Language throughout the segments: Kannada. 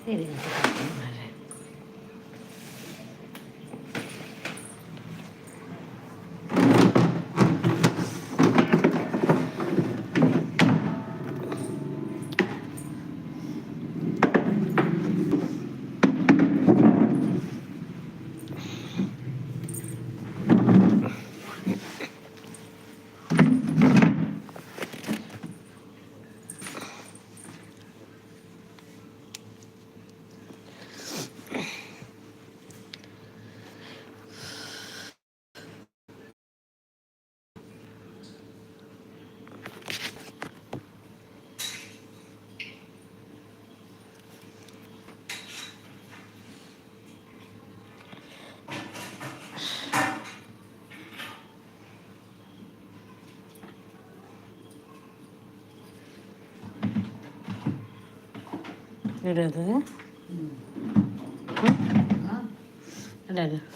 ಸರಿ ಇಡೋದು ಇಡೋದು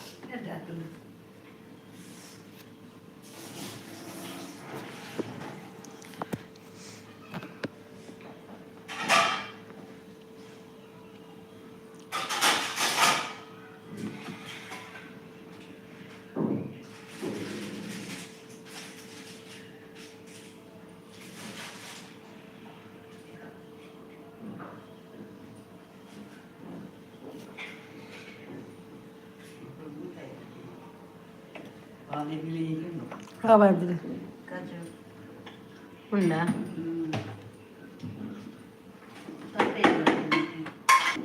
కావాలి ఉందా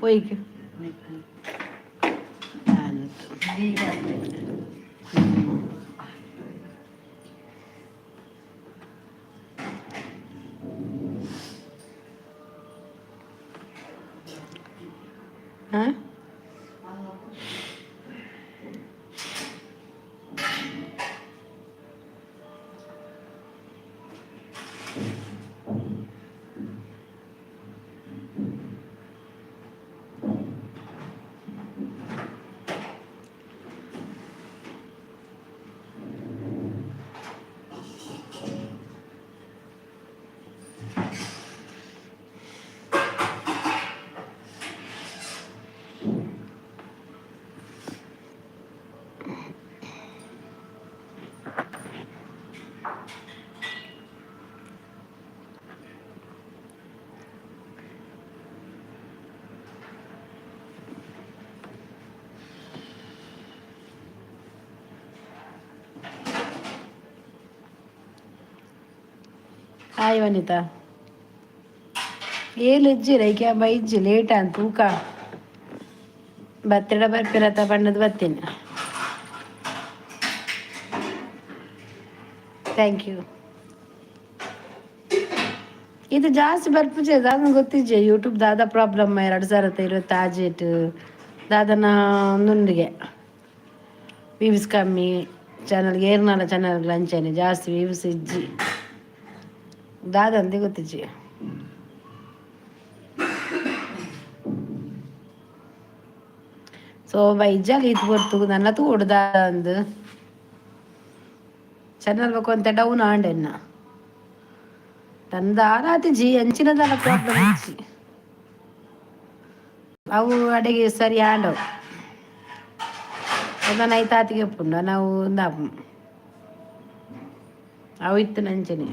పోయికి ಹಾಯ್ ವನಿತಾ ಏಳು ಇಜ್ಜಿರ ಈಗ ಇಜ್ಜಿ ಲೇಟ್ ಅಂತ ತೂಕ ಬತ್ತಿರ ಬರ್ಪಿರತ್ತ ಬಣ್ಣದ ಬರ್ತೀನಿ ಥ್ಯಾಂಕ್ ಯು ಇದು ಜಾಸ್ತಿ ಬರ್ಪಿಜೆ ದಾದನ ಗೊತ್ತಿಜ್ಜೆ ಯೂಟ್ಯೂಬ್ ದಾದ ಪ್ರಾಬ್ಲಮ್ 2020 ಆಜೆಟ್ ದಾದನ ನುಂಡಿಗೆ ವ್ಯೂಸ್ ಕಮ್ಮಿ ಚಾನಲ್ಗೆ ಏರ್ನಾಲ ಚಾನಲ್ಗೆ ಅಂಚನೆ ಜಾಸ್ತಿ ವ್ಯೂಸ್ ಇಜ್ಜಿ ದಾದಂತೆ ಗೊತ್ತಿಜ್ಜಿ ಸೊ ಬೈಜಾಲಿ ಇದು ಬರ್ತು ನನ್ನ ತೂಡ್ದ ಅಂದು ಚಾನಲ್ ಬೇಕು ಅಂತ ಡೌನ್ ಆಂಡೆನ್ನ ತಂದ ಆರಾತಿ ಜಿ ಅಂಚಿನದಲ್ಲ ಪ್ರಾಬ್ಲಮ್ ಇಜ್ಜಿ ಅವು ಅಡಿಗೆ ಸರಿ ಆಂಡವು ಅದನ್ನ ಐತಾತಿಗೆ ಪುಂಡ ನಾವು ಅವು ಇತ್ತು ನಂಚನೆ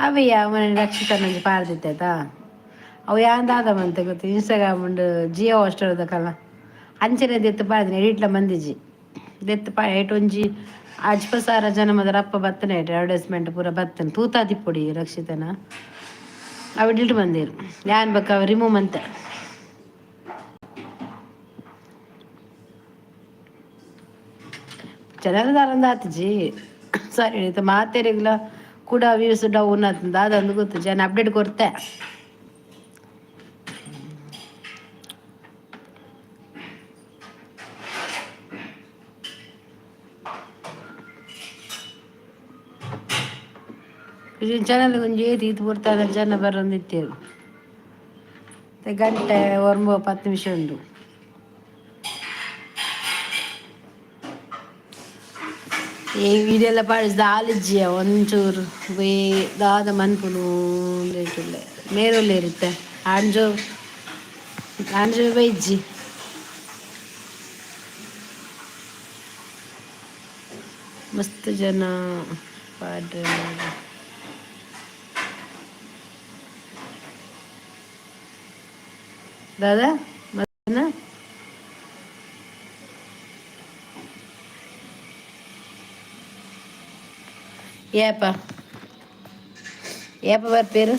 ಅವೆ ಅವನ ರಕ್ಷಿತ ನಂಗೆ ಪಾರ್ದಿತ್ತಾಯ್ತಾ ಅವು ಯಾಂದಾದವಂತೆ ಗೊತ್ತು ಇನ್ಸ್ಟಾಗ್ರಾಮ್ ಉಂಡು ಜಿಯೋ ಹಾಸ್ಟೆಲ್ದಕ್ಕಲ್ಲ ಅಂಚನೆ ದೆತ್ತು ಪಾಡ್ದಿನಿ ಎಡಿಟ್ಲ ಮಂದಿಜಿ ದೆತ್ತು ಪಾ ಒಂಜಿ ಅಜ್ಪಸಾರ ಜನಮದ ರಪ್ಪ ಬತ್ತನೆ ಅಡ್ವರ್ಟೈಸ್ಮೆಂಟ್ ಪೂರ ಬತ್ತನೆ ತೂತಾದಿ ಪೊಡಿ ರಕ್ಷಿತನ ಅವು ಡಿಲ್ಟ್ ಬಂದಿರು ಯಾನ್ ಬೇಕು ಅವು ರಿಮೂವ್ ಅಂತ ಜನರದಾರಂದ ಆತಜಿ ಸರಿ ಮಾತೇರಿಗ್ಲ ಕೂಡ ವ್ಯೂಸ್ ಡೌನ್ ಆತಂದ ಅದೊಂದು ಗೊತ್ತು ಜನ ಅಪ್ಡೇಟ್ ಕೊಡ್ತೆ ಚಾನಲ್ ಒಂಜಿ ಏತಿ ಇದು ಬರ್ತಾರೆ ಜನ ಬರೋಂದಿತ್ತೇವು ಗಂಟೆ 10 ನಿಮಿಷ ಉಂಡು ಈ ವಿಡಿಯೋ ಪಾಡಿಸ್ದ ಆಲಿಜ್ಜಿಯ ಒಂಚೂರು ವೇ ದಾದ ಮನ್ಪುನು ಲೇಟುಲ್ಲೆ ಮೇರುಲ್ಲೆ ಇರುತ್ತೆ ಆಂಜೋ ಆಂಜೋ ಬೈಜ್ಜಿ ಮಸ್ತ್ ಜನ ಪಾಡ್ರೆ ದಾದಾ ಮತ್ತನ ಏಪ ಏಪ ಬರ್ಪೇರು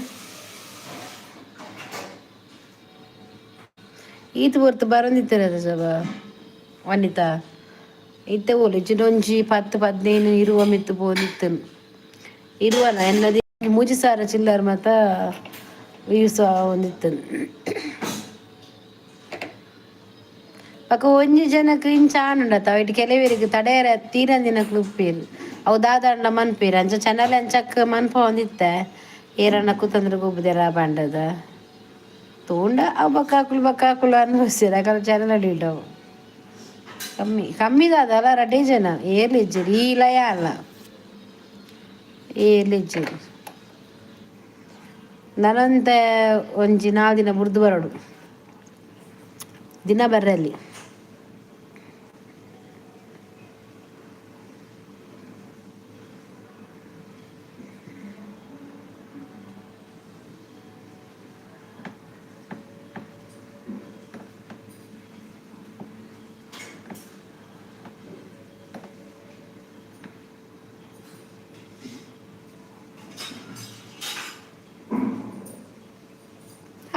ಈತ ಹೊರ್ತು ಬರೊಂದಿತ್ತರ ಸಬ ವನಿತಾ ಇತ್ತೆ ಒಲಿಚಿ ಡೊಂಜಿ 10-15 ಇರುವ ಮಿತ್ತು ಪೋದಿತ್ತನು ಇರುವನ ಎನ್ನದಿ ಮೂಜಿ ಸಾರ ಚಿಲ್ಲರ್ ಮತ್ತ ವ್ಯೂಸ ಒಂದಿತ್ತನು ಪಕ್ಕ ಒಂಜಿ ಜನಕ್ ಇಂಚ ಆನುಂಡತ ಇಟ್ ಕೆಲವೆರಿಗೆ ತಡೆಯರ ತೀರನ್ ದಿನಕ್ ಉಪ್ಪೇರು ಅವು ದಾದಾಂಡ ಮನ್ಪೇರು ಅಂಚ ಚೆನ್ನಲೆ ಅಂಚಕ್ ಮನ್ಪ ಒಂದಿತ್ತೆ ಏರನ್ನ ಕುತಂದ್ರ ಗೊಬ್ಬುದೆರ ಬಂಡದ ತೂಂಡ ಅವು ಬಕ್ಕಾಕುಲು ಅನ್ಭವಿಸ್ಯಾರ ಯಾಕಂದ್ರೆ ಚೆನ್ನಲ ಅಡಿಟವು ಕಮ್ಮಿ ಕಮ್ಮಿ ದಾದ ಅಲ್ಲ ರಡ್ಡೇ ಜನ ಏರ್ಲಿಜ್ಜೆರ್ ಈ ಲಯ ಅಲ್ಲ ಏರ್ಲಿಜ್ಜೆರ್ ನನಂತ ಒಂಜಿ 4 ದಿನ ಬುರ್ದು ಬರಡು ದಿನ ಬರ್ರಲ್ಲಿ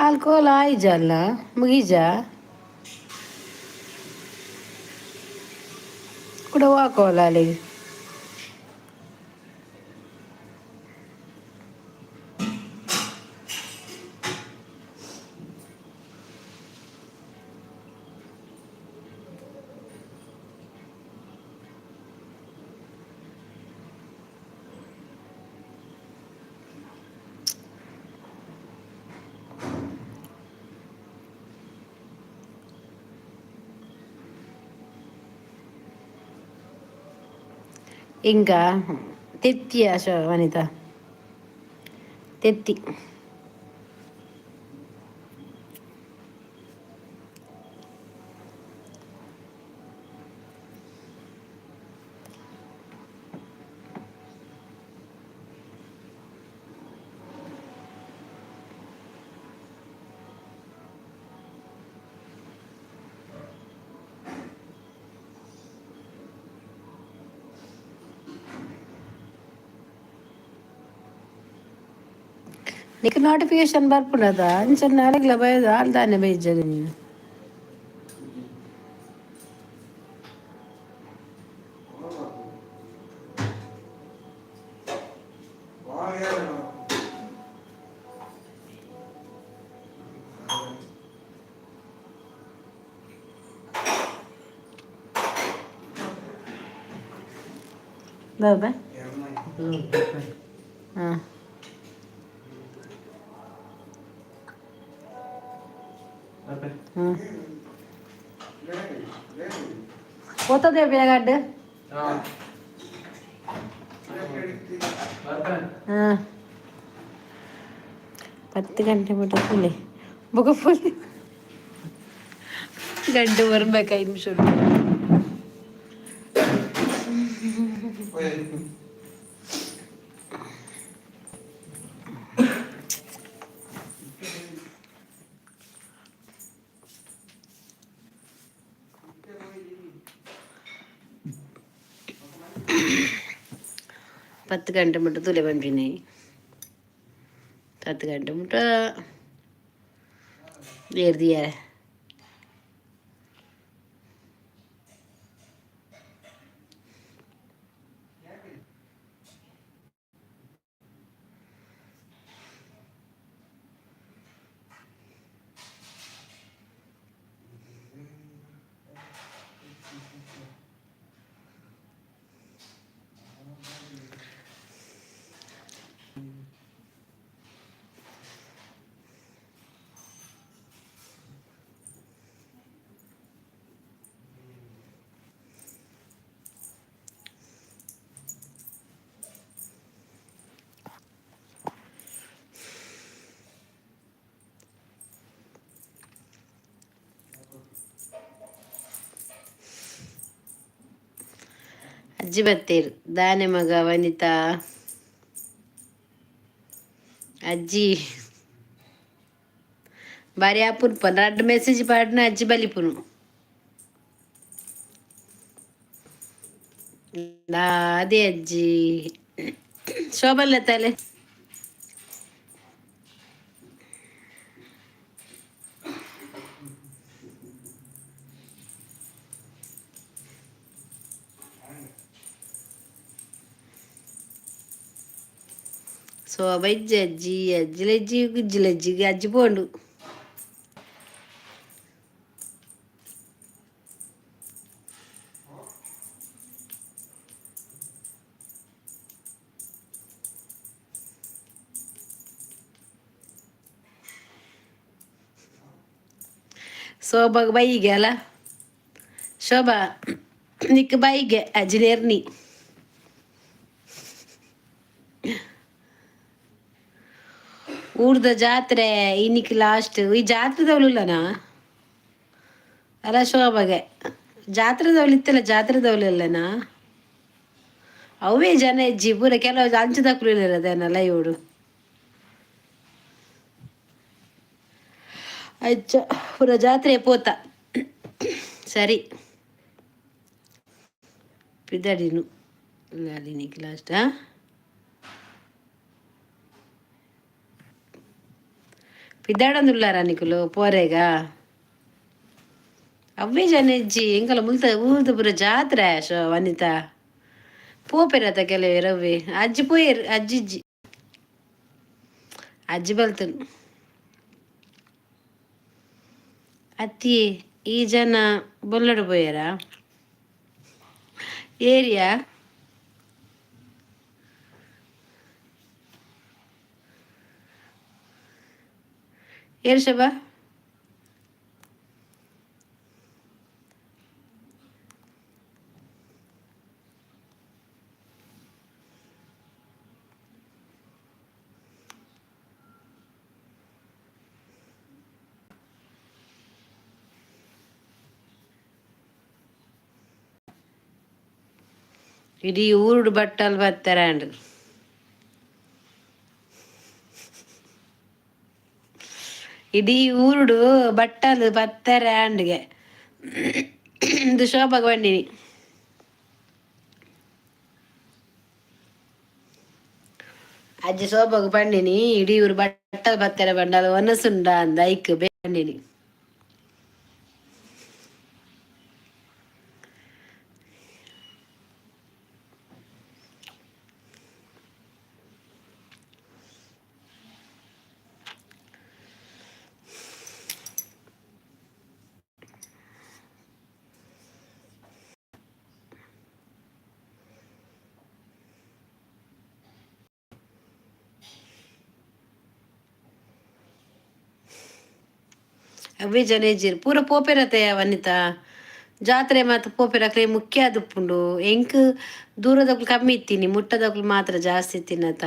ಆಲ್ಕೋಲ್ ಆಯ್ಜಲ್ಲ ಮುಗೀಜ ಕೂಡ ಹಾಕೋಲ್ಲ ಅಲ್ಲಿ ఇంకా తెత్తి ఆశ వనిత తెత్తి నీకు నోటిఫికేషన్ ಬರ್ಪುಂಡದ ಅಂಚನೆ ನಾಳೆಗ್ಲ ಬೈದು ಆಲ್ದಾನೆ ಬೈಜದು ನೀನು ದಾದಾ ಹಾಂ ಹಾಂ ಓದ್ತದೆ ಬೇಗಡ್ಡು ಹಾಂ 10 ಗಂಟೆ ಮಟ್ಟ ಫುಲ್ಲಿ ಬುಗ ಫುಲ್ ಗಂಟೆ ಬರ್ಬೇಕು 5 ನಿಮಿಷ 10 ಗಂಟೆ ಮಟ್ಟ ತುಲೆ ಬಂದಿನಿ 10 ಗಂಟೆ ಮಟ್ಟ ಏರ್ದಿಯ ಅಜ್ಜಿ ಬತ್ತೇರು ದಾನೆ ಮಗ ವನಿತಾ ಅಜ್ಜಿ ಬಾರಿ ಆಪುನ್ ಪನ್ ರಡ್ಡ್ ಮೆಸೇಜ್ ಪಾಡ್ನ ಅಜ್ಜಿ ಬಲಿಪುನು ಅದೇ ಅಜ್ಜಿ ಶೋಭಲ್ಲ ತಲೆ ಶೋಭ ಇಜ್ಜಿ ಅಜ್ಜಿ ಅಜ್ಜಿಲಜ್ಜಿ ಗುಜ್ಜಿಲಜ್ಜಿಗೆ ಅಜ್ಜಿ ಪೋಂಡು ಶೋಭಾಗ ಬೈಗೆ ಅಲ್ಲ ಶೋಭಾ ನಿಕ್ ಬೈಗೆ ಅಜ್ಜಿನೇರ್ನಿ ಊರ್ದ ಜಾತ್ರೆ ಇನ್ನಿಕ್ ಲಾಸ್ಟ್ ಈ ಜಾತ್ರೆದವಲುಲ್ಲನಾ ಅಲ್ಲ ಶೋಭಾಗೆ ಜಾತ್ರೆದವಳು ಇತ್ತಲ್ಲ ಜಾತ್ರೆದವಲಲ್ಲನಾ ಅವೇ ಜನ ಇಜ್ಜಿ ಪೂರ ಕೆಲವು ಅಂಚದಕ್ಕೂ ಅದನ್ನೆಲ್ಲ ಇವಡು ಅಜ್ಜ ಪೂರ ಜಾತ್ರೆ ಪೋತ ಸರಿ ಪಿದಡಿನು ಲಾಲಿನಿಕ್ ಲಾಸ್ಟ್ ಪಿದಾಡಂದುಲ್ಲಾರ ನಿಕುಲು ಪೋರೆಗ ಅವೇ ಜನ ಇಜ್ಜಿ ಎಂಕಲ್ಲ ಮುಲ್ತ ಊರ್ದು ಪೂರ ಜಾತ್ರೆ ವನಿತಾ ಪೋಪೆರತ ಕೆಲವೇ ರವ್ವೆ ಅಜ್ಜಿ ಪೋಯರ್ ಅಜ್ಜಿಜ್ಜಿ ಅಜ್ಜಿ ಬಲ್ತನು ಅತ್ತಿ ಈ ಜನ ಬೊಲ್ಲಡು ಪೋಯರ ಏರಿಯಾ ಏರು ಶೋಭಾ ಇಡೀ ಊರುಡು ಬಟ್ಟಲು ಬರ್ತಾರಂಡು ಇಡೀ ಊರುಡು ಬಟ್ಟಲು ಬತ್ತಾರೆ ಆಂಡ್ಗೆ ಇದು ಶೋಭಾಗ ಬಂಡಿನಿ ಅಜ್ಜಿ ಶೋಭಾಗ ಬಂಡಿನಿ ಇಡೀ ಊರು ಬಟ್ಟಲು ಬತ್ತಾರೆ ಬಂಡಾಲು ಒನಸುಂಡ ಅಂದ ಐಕ್ ಬಂಡಿನಿ ಅವೇ ಜನ ಇಜ್ಜಿರು ಪೂರ ಪೋಪೆರತೆ ವನಿತಾ ಜಾತ್ರೆ ಮಾತ್ರ ಪೋಪೆರಕ್ರೆ ಮುಖ್ಯ ಆದುಪ್ಪುಂಡು ಎಂಕ್ ದೂರದಕ್ಲು ಕಮ್ಮಿ ಇತ್ತೀನಿ ಮುಟ್ಟದಕ್ಲು ಮಾತ್ರ ಜಾಸ್ತಿ ಇತ್ತೀನತ